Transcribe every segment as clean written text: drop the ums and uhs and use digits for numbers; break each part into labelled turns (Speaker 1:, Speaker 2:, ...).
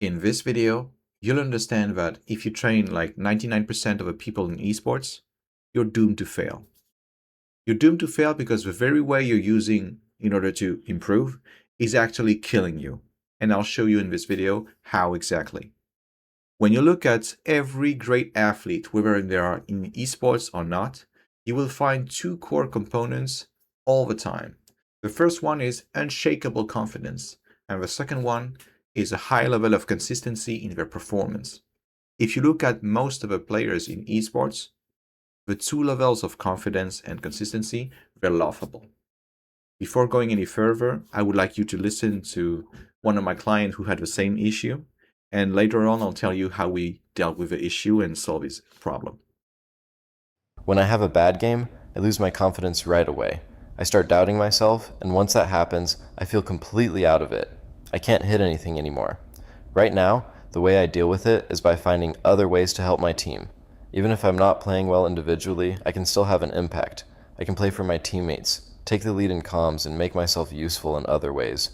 Speaker 1: In this video, you'll understand that if you train like 99% of the people in esports, you're doomed to fail. You're doomed to fail because the very way you're using in order to improve is actually killing you. And I'll show you in this video how exactly. When you look at every great athlete, whether they are in esports or not, you will find two core components all the time. The first one is unshakable confidence, and the second one is a high level of consistency in their performance. If you look at most of the players in esports, the two levels of confidence and consistency, they're laughable. Before going any further, I would like you to listen to one of my clients who had the same issue, and later on I'll tell you how we dealt with the issue and solved this problem.
Speaker 2: When I have a bad game, I lose my confidence right away. I start doubting myself, and once that happens, I feel completely out of it. I can't hit anything anymore. Right now, the way I deal with it is by finding other ways to help my team. Even if I'm not playing well individually, I can still have an impact. I can play for my teammates, take the lead in comms, and make myself useful in other ways.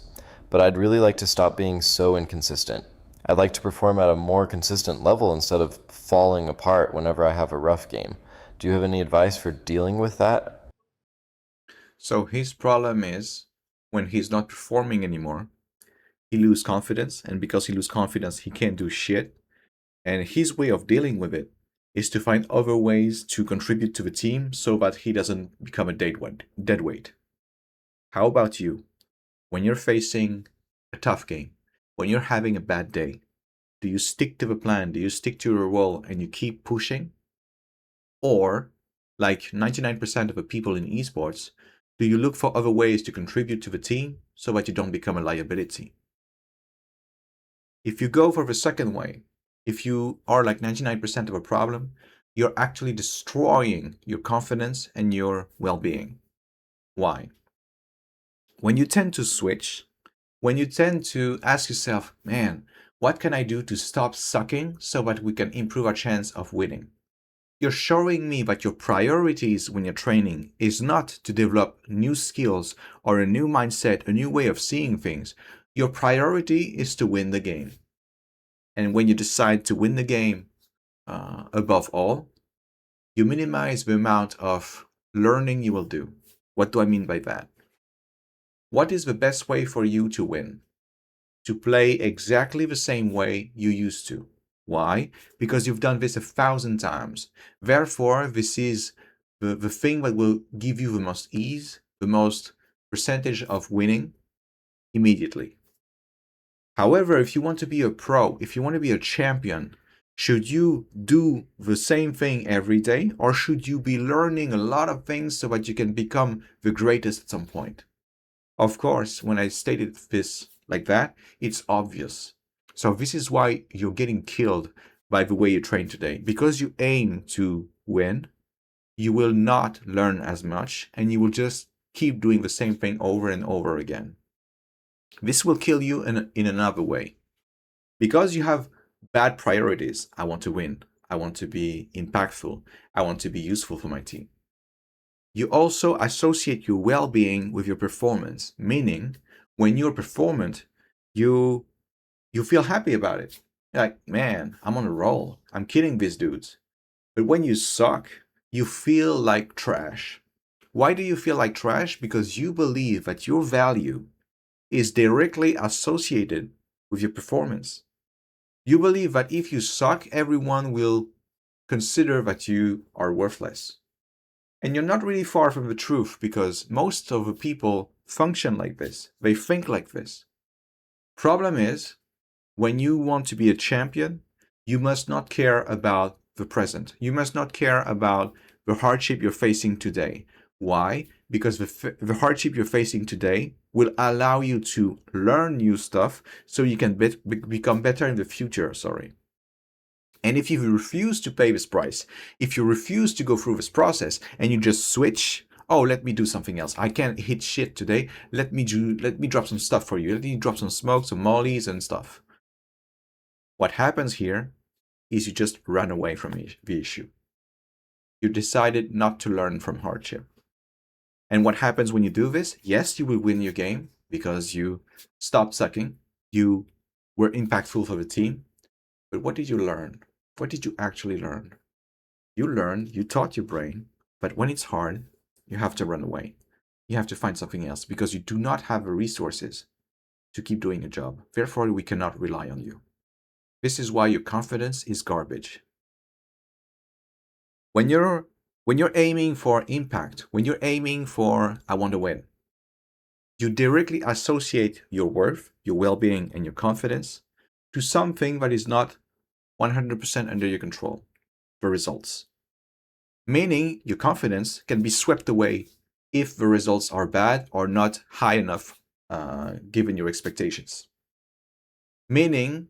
Speaker 2: But I'd really like to stop being so inconsistent. I'd like to perform at a more consistent level instead of falling apart whenever I have a rough game. Do you have any advice for dealing with that?
Speaker 1: So his problem is when he's not performing anymore, he loses confidence, and because he loses confidence, he can't do shit. And his way of dealing with it is to find other ways to contribute to the team so that he doesn't become a dead weight. How about you? When you're facing a tough game, when you're having a bad day, do you stick to the plan? Do you stick to your role and you keep pushing? Or, like 99% of the people in esports, do you look for other ways to contribute to the team so that you don't become a liability? If you go for the second way, if you are like 99% of a problem, you're actually destroying your confidence and your well-being. Why? When you tend to switch, when you tend to ask yourself, man, what can I do to stop sucking so that we can improve our chance of winning? You're showing me that your priorities when you're training is not to develop new skills or a new mindset, a new way of seeing things. Your priority is to win the game. And when you decide to win the game above all, you minimize the amount of learning you will do. What do I mean by that? What is the best way for you to win? To play exactly the same way you used to. Why? Because you've done this 1,000 times. Therefore, this is the thing that will give you the most ease, the most percentage of winning immediately. However, if you want to be a pro, if you want to be a champion, should you do the same thing every day, or should you be learning a lot of things so that you can become the greatest at some point? Of course, when I stated this like that, it's obvious. So this is why you're getting killed by the way you train today. Because you aim to win, you will not learn as much, and you will just keep doing the same thing over and over again. This will kill you in another way. Because you have bad priorities, I want to win, I want to be impactful, I want to be useful for my team. You also associate your well-being with your performance, meaning when you're performant, you feel happy about it. You're like, man, I'm on a roll. I'm killing these dudes. But when you suck, you feel like trash. Why do you feel like trash? Because you believe that your value is directly associated with your performance. You believe that if you suck, everyone will consider that you are worthless. And you're not really far from the truth because most of the people function like this. They think like this. Problem is, when you want to be a champion, you must not care about the present. You must not care about the hardship you're facing today. Why? Because the hardship you're facing today will allow you to learn new stuff so you can become better in the future, And if you refuse to pay this price, if you refuse to go through this process and you just switch, oh, let me do something else. I can't hit shit today. Let me drop some stuff for you. Let me drop some smoke, some mollies and stuff. What happens here is you just run away from the issue. You decided not to learn from hardship. And what happens when you do this? Yes, you will win your game because you stop sucking. You were impactful for the team. But what did you learn? What did you actually learn? You learned, you taught your brain, but when it's hard, you have to run away. You have to find something else because you do not have the resources to keep doing a job. Therefore, we cannot rely on you. This is why your confidence is garbage. When you're when you're aiming for impact, when you're aiming for I want to win, you directly associate your worth, your well-being, and your confidence to something that is not 100% under your control, the results. Meaning your confidence can be swept away if the results are bad or not high enough given your expectations. Meaning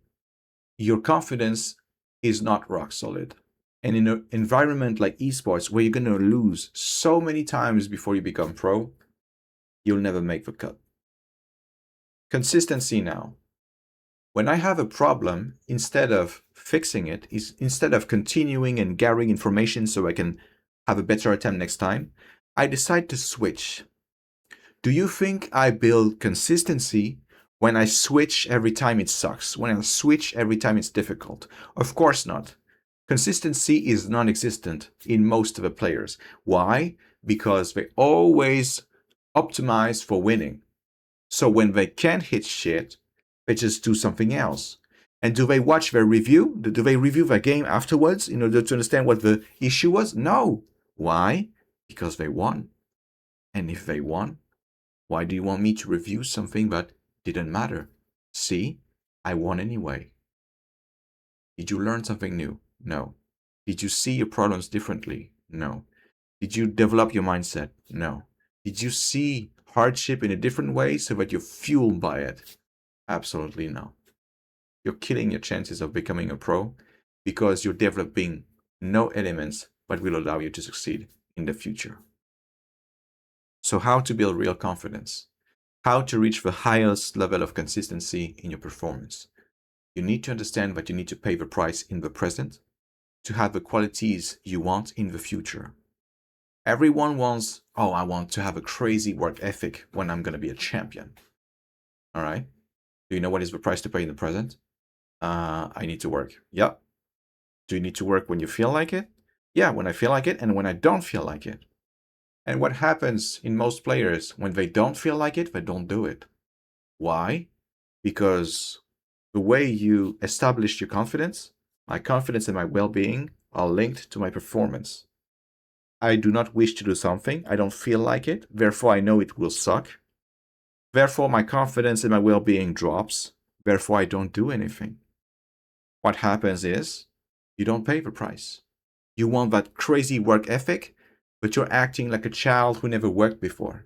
Speaker 1: your confidence is not rock solid. And in an environment like esports, where you're going to lose so many times before you become pro, you'll never make the cut. Consistency now. When I have a problem, instead of fixing it, instead of continuing and gathering information so I can have a better attempt next time, I decide to switch. Do you think I build consistency when I switch every time it sucks, when I switch every time it's difficult? Of course not. Consistency is non-existent in most of the players. Why? Because they always optimize for winning. So when they can't hit shit, they just do something else. And do they watch their review? Do they review their game afterwards in order to understand what the issue was? No. Why? Because they won. And if they won, why do you want me to review something that didn't matter? See, I won anyway. Did you learn something new? No. Did you see your problems differently? No. Did you develop your mindset? No. Did you see hardship in a different way so that you're fueled by it? Absolutely no. You're killing your chances of becoming a pro because you're developing no elements that will allow you to succeed in the future. So how to build real confidence? How to reach the highest level of consistency in your performance? You need to understand that you need to pay the price in the present to have the qualities you want in the future. Everyone wants, oh, I want to have a crazy work ethic when I'm going to be a champion. All right. Do you know what is the price to pay in the present? I need to work. Yep. Do you need to work when you feel like it? Yeah, when I feel like it and when I don't feel like it. And what happens in most players when they don't feel like it, they don't do it. Why? Because the way you establish your confidence, my confidence and my well-being are linked to my performance. I do not wish to do something. I don't feel like it. Therefore, I know it will suck. Therefore, my confidence and my well-being drops. Therefore, I don't do anything. What happens is you don't pay the price. You want that crazy work ethic, but you're acting like a child who never worked before.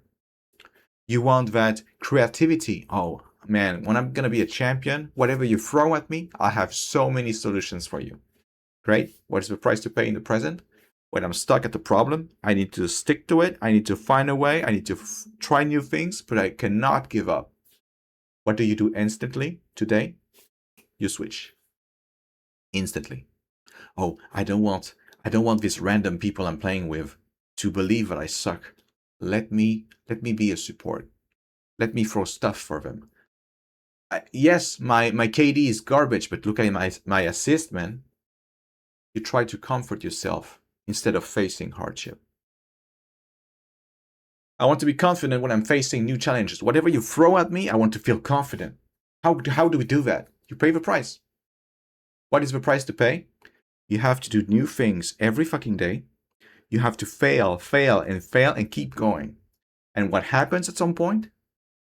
Speaker 1: You want that creativity. Oh, man, when I'm going to be a champion, whatever you throw at me, I have so many solutions for you. Great. What is the price to pay in the present? When I'm stuck at the problem, I need to stick to it. I need to find a way. I need to try new things, but I cannot give up. What do you do instantly today? You switch. Instantly. Oh, I don't want these random people I'm playing with to believe that I suck. Let me be a support. Let me throw stuff for them. Yes, my KD is garbage, but look at my assist, man. You try to comfort yourself instead of facing hardship. I want to be confident when I'm facing new challenges. Whatever you throw at me, I want to feel confident. How do we do that? You pay the price. What is the price to pay? You have to do new things every fucking day. You have to fail and keep going. And what happens at some point?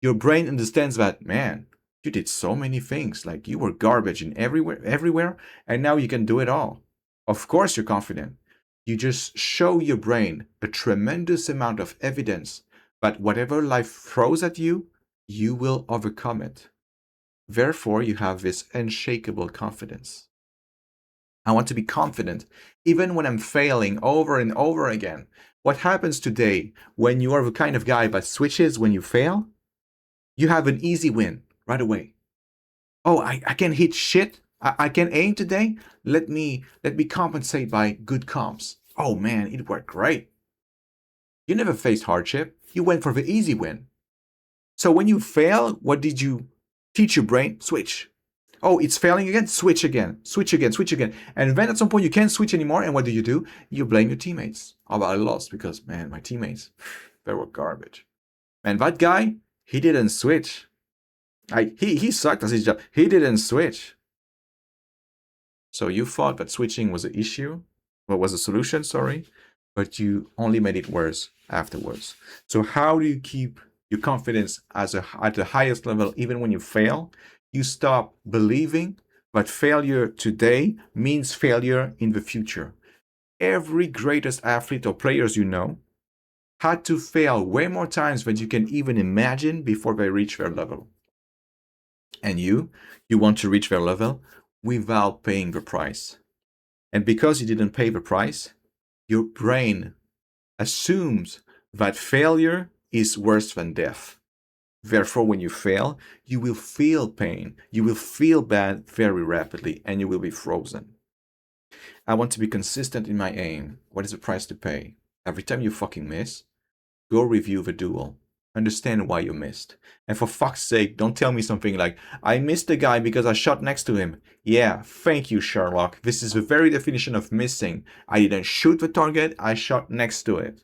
Speaker 1: Your brain understands that, man, you did so many things. Like you were garbage in everywhere, and now you can do it all. Of course, you're confident. You just show your brain a tremendous amount of evidence that whatever life throws at you, you will overcome it. Therefore, you have this unshakable confidence. I want to be confident even when I'm failing over and over again. What happens today when you are the kind of guy that switches when you fail? You have an easy win right away. Oh, I can hit shit. I can aim today. Let me compensate by good comps. Oh man, it worked great. You never faced hardship. You went for the easy win. So when you fail, what did you teach your brain? Switch. Oh, it's failing again? Switch again, switch again, switch again. And then at some point you can't switch anymore. And what do? You blame your teammates. Oh, but I lost because, man, my teammates, they were garbage. And that guy, he didn't switch. He sucked at his job. He didn't switch. So you thought that switching was an issue, what was a solution, sorry, but you only made it worse afterwards. So how do you keep your confidence at the highest level even when you fail? You stop believing that failure today means failure in the future. Every greatest athlete or players you know had to fail way more times than you can even imagine before they reach their level. And you want to reach their level without paying the price. And because you didn't pay the price, your brain assumes that failure is worse than death. Therefore, when you fail, you will feel pain, you will feel bad very rapidly, and you will be frozen. I want to be consistent in my aim. What is the price to pay? Every time you fucking miss, go review the duel. Understand why you missed. And for fuck's sake, don't tell me something like, I missed the guy because I shot next to him. Yeah, thank you, Sherlock. This is the very definition of missing. I didn't shoot the target, I shot next to it.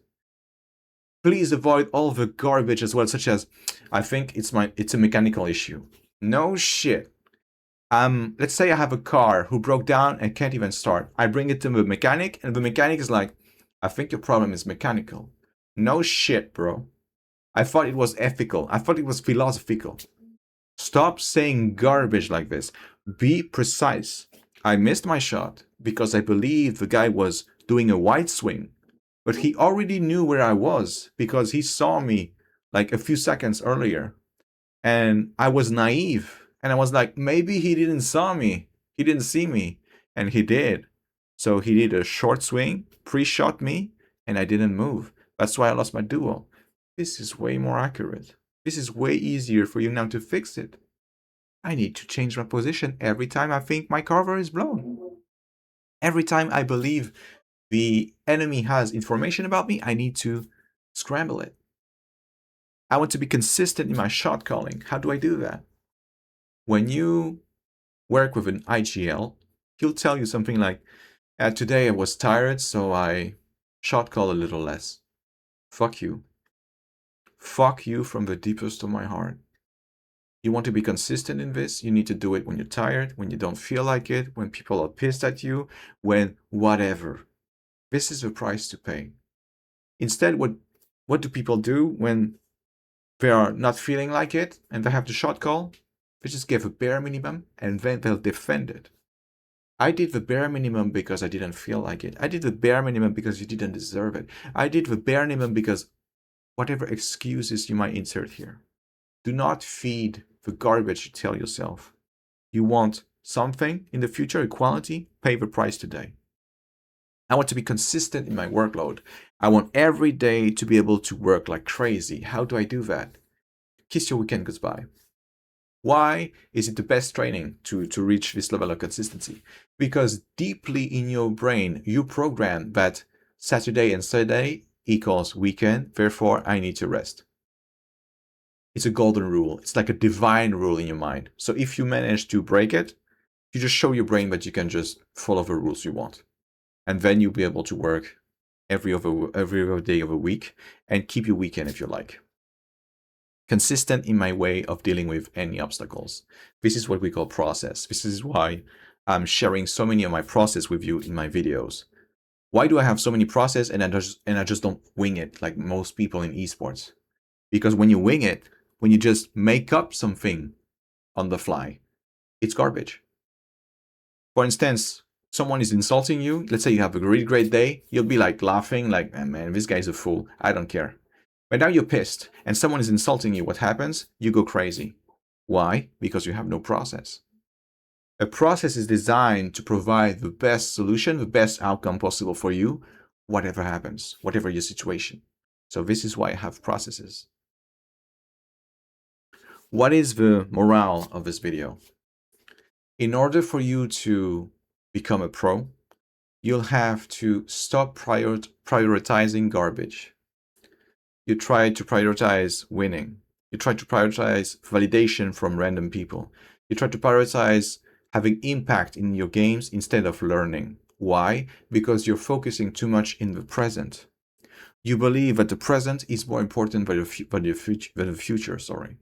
Speaker 1: Please avoid all the garbage as well, such as, I think it's a mechanical issue. No shit. Let's say I have a car who broke down and can't even start. I bring it to the mechanic, and the mechanic is like, I think your problem is mechanical. No shit, bro. I thought it was ethical. I thought it was philosophical. Stop saying garbage like this. Be precise. I missed my shot because I believed the guy was doing a wide swing, but he already knew where I was because he saw me like a few seconds earlier. And I was naive. And I was like, maybe he didn't saw me. He didn't see me. And he did. So he did a short swing, pre-shot me, and I didn't move. That's why I lost my duel. This is way more accurate. This is way easier for you now to fix it. I need to change my position every time I think my cover is blown. Every time I believe the enemy has information about me, I need to scramble it. I want to be consistent in my shot calling. How do I do that? When you work with an IGL, he'll tell you something like, today I was tired, so I shot call a little less. Fuck you. Fuck you from the deepest of my heart. You want to be consistent in this, you need to do it when you're tired, when you don't feel like it, when people are pissed at you, when whatever. This is the price to pay. Instead, what do people do when they are not feeling like it and they have the shot call? They just give a bare minimum and then they'll defend it. I did the bare minimum because I didn't feel like it. I did the bare minimum because you didn't deserve it. I did the bare minimum because whatever excuses you might insert here. Do not feed the garbage you tell yourself. You want something in the future, equality, pay the price today. I want to be consistent in my workload. I want every day to be able to work like crazy. How do I do that? Kiss your weekend goodbye. Why is it the best training to reach this level of consistency? Because deeply in your brain, you program that Saturday and Sunday equals weekend, therefore I need to rest. It's a golden rule. It's like a divine rule in your mind. So if you manage to break it, you just show your brain that you can just follow the rules you want. And then you'll be able to work every other day of a week and keep your weekend if you like. Consistent in my way of dealing with any obstacles. This is what we call process. This is why I'm sharing so many of my process with you in my videos. Why do I have so many process and I just don't wing it like most people in esports? Because when you wing it, when you just make up something on the fly, it's garbage. For instance, someone is insulting you. Let's say you have a really great day. You'll be like laughing, like, man, this guy's a fool. I don't care. But now you're pissed and someone is insulting you. What happens? You go crazy. Why? Because you have no process. A process is designed to provide the best solution, the best outcome possible for you, whatever happens, whatever your situation. So this is why I have processes. What is the morale of this video? In order for you to become a pro, you'll have to stop prioritizing garbage. You try to prioritize winning. You try to prioritize validation from random people. You try to prioritize having impact in your games instead of learning. Why? Because you're focusing too much in the present. You believe that the present is more important than the future. Sorry.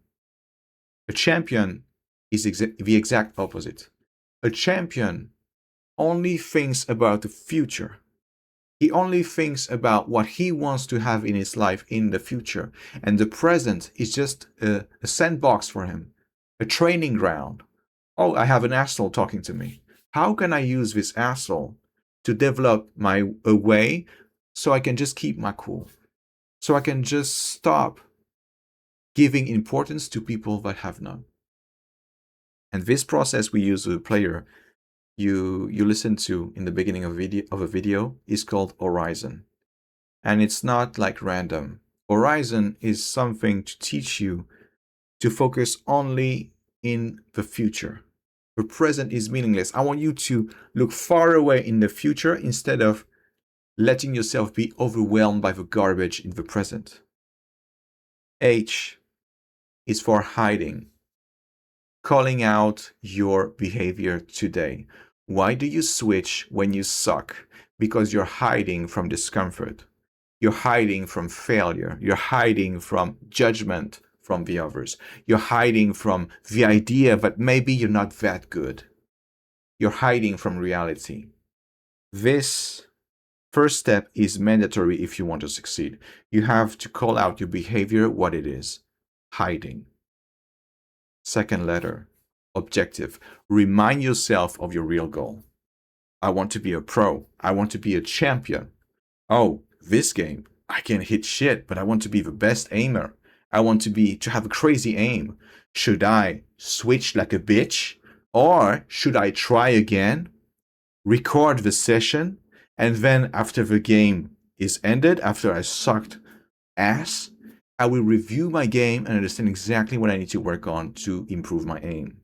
Speaker 1: A champion is the exact opposite. A champion only thinks about the future. He only thinks about what he wants to have in his life in the future. And the present is just a sandbox for him, a training ground. Oh, I have an asshole talking to me. How can I use this asshole to develop my a way so I can just keep my cool? So I can just stop giving importance to people that have none. And this process we use with a player you listen to in the beginning of a video is called horizon. And it's not like random. Horizon is something to teach you to focus only in the future. The present is meaningless. I want you to look far away in the future instead of letting yourself be overwhelmed by the garbage in the present. H is for hiding, calling out your behavior today. Why do you switch when you suck? Because you're hiding from discomfort. You're hiding from failure. You're hiding from judgment from the others. You're hiding from the idea that maybe you're not that good. You're hiding from reality. This first step is mandatory if you want to succeed. You have to call out your behavior what it is: hiding. Second letter, objective. Remind yourself of your real goal. I want to be a pro. I want to be a champion. Oh, this game, I can hit shit, but I want to be the best aimer. I want to have a crazy aim. Should I switch like a bitch? Or should I try again, record the session, and then after the game is ended, after I sucked ass, I will review my game and understand exactly what I need to work on to improve my aim.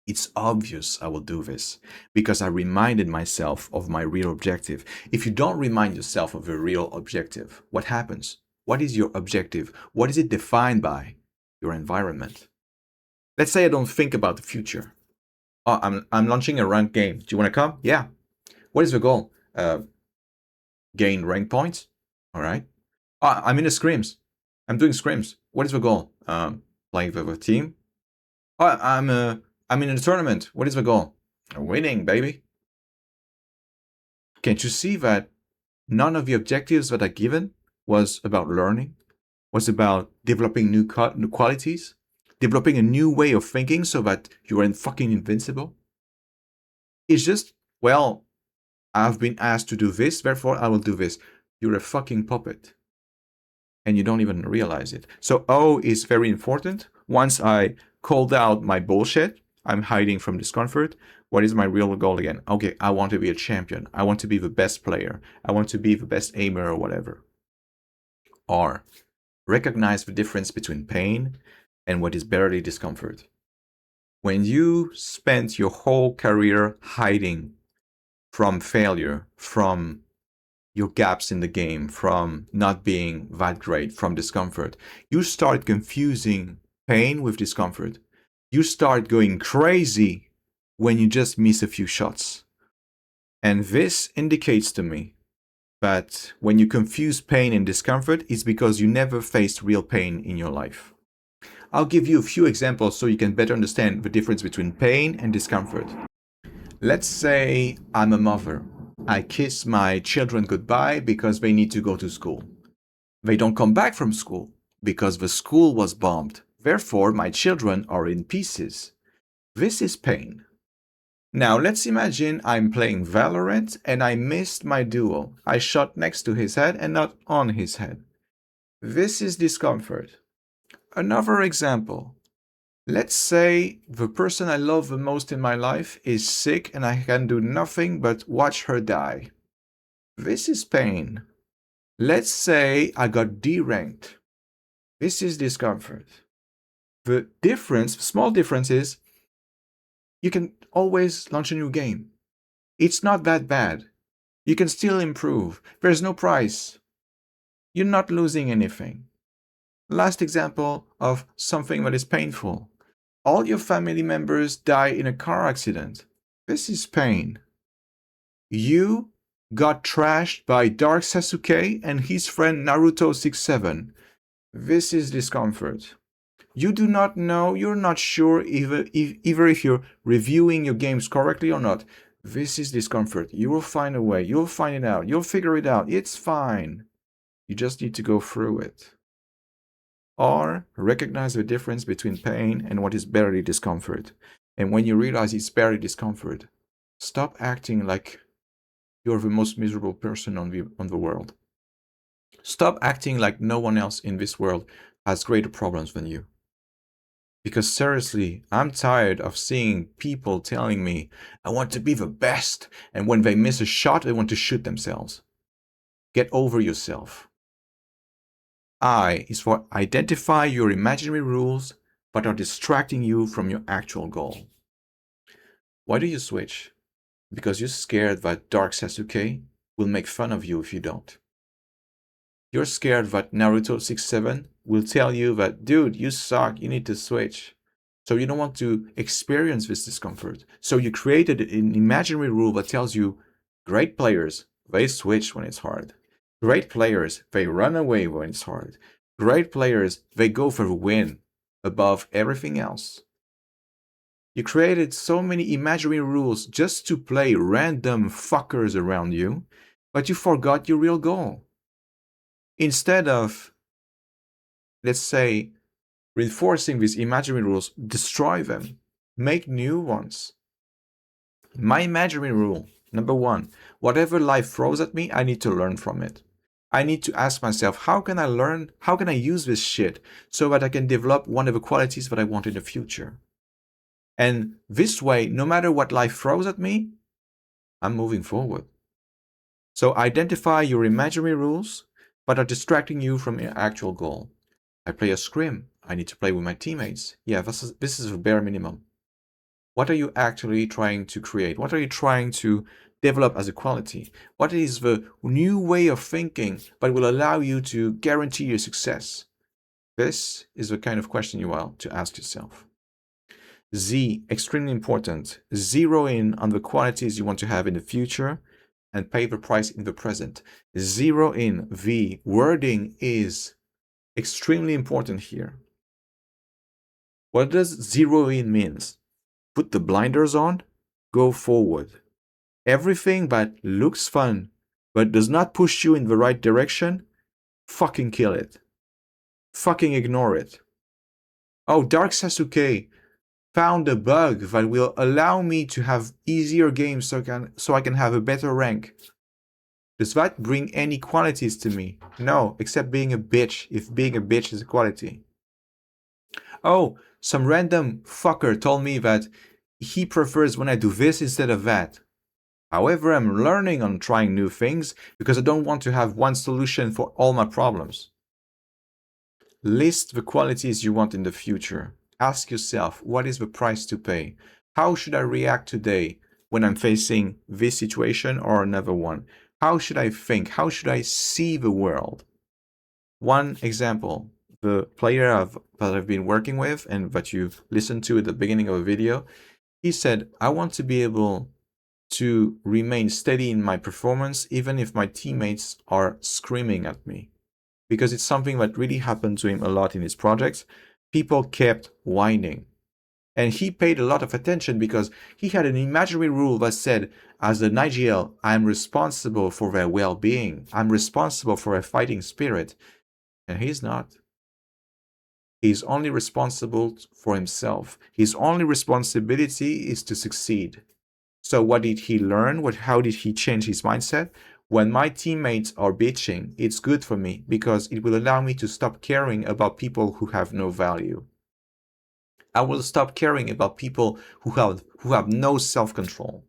Speaker 1: It's obvious I will do this because I reminded myself of my real objective. If you don't remind yourself of a real objective, what happens? What is your objective? What is it defined by? Your environment. Let's say I don't think about the future. Oh, I'm launching a ranked game. Do you want to come? Yeah. What is the goal? Gain rank points. All right. Oh, I'm in the scrims. I'm doing scrims. What is the goal? Playing with a team. Oh, I'm in a tournament. What is the goal? Winning, baby. Can't you see that none of the objectives that are given was about learning, was about developing new qualities, developing a new way of thinking so that you are fucking invincible? It's just, well, I've been asked to do this, therefore I will do this. You're a fucking puppet. And you don't even realize it. So O is very important. Once I called out my bullshit, I'm hiding from discomfort. What is my real goal again? Okay, I want to be a champion. I want to be the best player. I want to be the best aimer or whatever. R, recognize the difference between pain and what is barely discomfort. When you spent your whole career hiding from failure, from your gaps in the game, from not being that great, from discomfort, you start confusing pain with discomfort. You start going crazy when you just miss a few shots. And this indicates to me that when you confuse pain and discomfort, it's because you never faced real pain in your life. I'll give you a few examples so you can better understand the difference between pain and discomfort. Let's say I'm a mother. I kiss my children goodbye because they need to go to school. They don't come back from school because the school was bombed. Therefore, my children are in pieces. This is pain. Now, let's imagine I'm playing Valorant and I missed my duo. I shot next to his head and not on his head. This is discomfort. Another example. Let's say the person I love the most in my life is sick and I can do nothing but watch her die. This is pain. Let's say I got D-ranked. This is discomfort. The small difference is you can always launch a new game. It's not that bad. You can still improve. There's no price. You're not losing anything. Last example of something that is painful. All your family members die in a car accident. This is pain. You got trashed by Dark Sasuke and his friend Naruto 67. This is discomfort. You do not know, you're not sure either if you're reviewing your games correctly or not. This is discomfort. You will find a way. You'll find it out. You'll figure it out. It's fine. You just need to go through it. Or recognize the difference between pain and what is barely discomfort. And when you realize it's barely discomfort, stop acting like you're the most miserable person on the world. Stop acting like no one else in this world has greater problems than you. Because seriously, I'm tired of seeing people telling me, I want to be the best, and when they miss a shot, they want to shoot themselves. Get over yourself. I is for identify your imaginary rules but are distracting you from your actual goal. Why do you switch? Because you're scared that Dark Sasuke will make fun of you if you don't. You're scared that Naruto 67 will tell you that, dude, you suck, you need to switch. So you don't want to experience this discomfort. So you created an imaginary rule that tells you great players, they switch when it's hard. Great players, they run away when it's hard. Great players, they go for the win above everything else. You created so many imaginary rules just to play random fuckers around you, but you forgot your real goal. Instead of, let's say, reinforcing these imaginary rules, destroy them. Make new ones. My imaginary rule, number one, whatever life throws at me, I need to learn from it. I need to ask myself, how can I learn? How can I use this shit so that I can develop one of the qualities that I want in the future? And this way, no matter what life throws at me, I'm moving forward. So identify your imaginary rules, but are distracting you from your actual goal. I play a scrim. I need to play with my teammates. Yeah, this is the bare minimum. What are you actually trying to create? What are you trying to develop as a quality? What is the new way of thinking that will allow you to guarantee your success? This is the kind of question you want to ask yourself. Z, extremely important. Zero in on the qualities you want to have in the future and pay the price in the present. Zero in. The wording is extremely important here. What does zero in means? Put the blinders on, go forward. Everything that looks fun but does not push you in the right direction, fucking kill it. Fucking ignore it. Oh, Dark Sasuke found a bug that will allow me to have easier games so I can have a better rank. Does that bring any qualities to me? No, except being a bitch, if being a bitch is a quality. Oh, some random fucker told me that he prefers when I do this instead of that. However, I'm learning on trying new things because I don't want to have one solution for all my problems. List the qualities you want in the future. Ask yourself, what is the price to pay? How should I react today when I'm facing this situation or another one? How should I think? How should I see the world? One example, the player that I've been working with and that you listened to at the beginning of a video, he said, I want to be able to remain steady in my performance even if my teammates are screaming at me. Because it's something that really happened to him a lot in his projects. People kept whining. And he paid a lot of attention because he had an imaginary rule that said, as an IGL, I'm responsible for their well-being. I'm responsible for their fighting spirit. And he's not. He's only responsible for himself. His only responsibility is to succeed. So what did he learn? How did he change his mindset? When my teammates are bitching, it's good for me because it will allow me to stop caring about people who have no value. I will stop caring about people who have no self-control.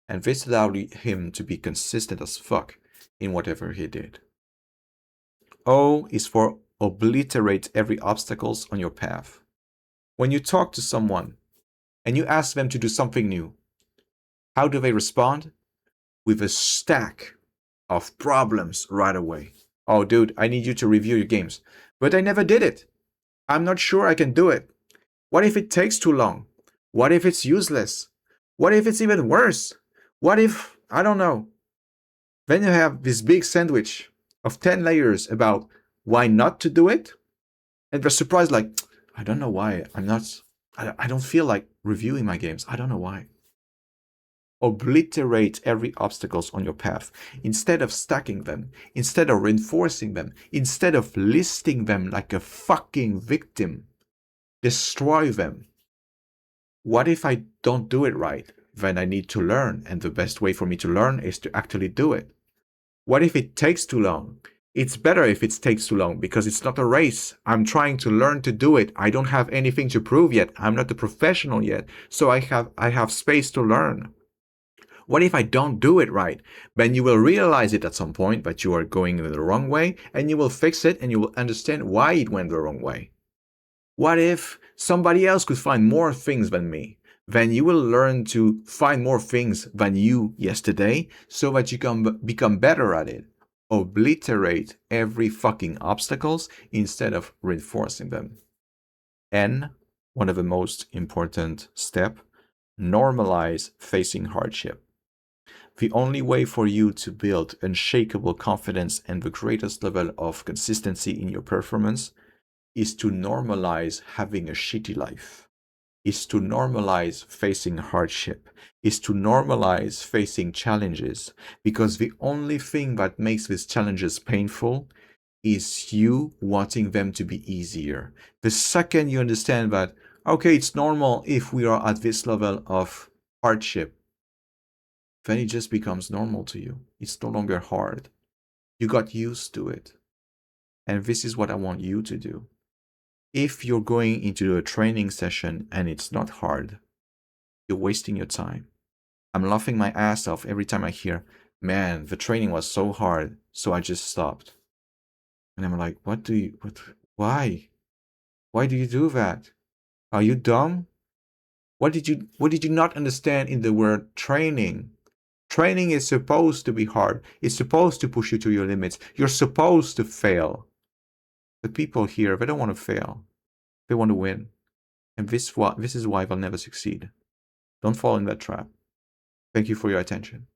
Speaker 1: And this allowed him to be consistent as fuck in whatever he did. O is for obliterate every obstacles on your path. When you talk to someone and you ask them to do something new, how do they respond? With a stack of problems right away. Oh, dude, I need you to review your games. But I never did it. I'm not sure I can do it. What if it takes too long? What if it's useless? What if it's even worse? What if, I don't know. Then you have this big sandwich of 10 layers about why not to do it. And they're surprised, like, I don't know why. I don't feel like reviewing my games. I don't know why. Obliterate every obstacles on your path instead of stacking them, instead of reinforcing them, instead of listing them like a fucking victim. Destroy them. What if I don't do it right? Then I need to learn, and the best way for me to learn is to actually do it. What if it takes too long? It's better if it takes too long because it's not a race. I'm trying to learn to do it. I don't have anything to prove yet. I'm not a professional yet, so I have space to learn. What if I don't do it right? Then you will realize it at some point that you are going the wrong way, and you will fix it and you will understand why it went the wrong way. What if somebody else could find more things than me? Then you will learn to find more things than you yesterday so that you can become better at it. Obliterate every fucking obstacles instead of reinforcing them. And one of the most important step, normalize facing hardship. The only way for you to build unshakable confidence and the greatest level of consistency in your performance is to normalize having a shitty life, is to normalize facing hardship, is to normalize facing challenges, because the only thing that makes these challenges painful is you wanting them to be easier. The second you understand that, okay, it's normal if we are at this level of hardship, then it just becomes normal to you. It's no longer hard. You got used to it. And this is what I want you to do. If you're going into a training session and it's not hard, you're wasting your time. I'm laughing my ass off every time I hear, man, the training was so hard, so I just stopped. And I'm like, why? Why do you do that? Are you dumb? What did you not understand in the word training? Training is supposed to be hard. It's supposed to push you to your limits. You're supposed to fail. The people here, they don't want to fail. They want to win. And this is why they'll never succeed. Don't fall in that trap. Thank you for your attention.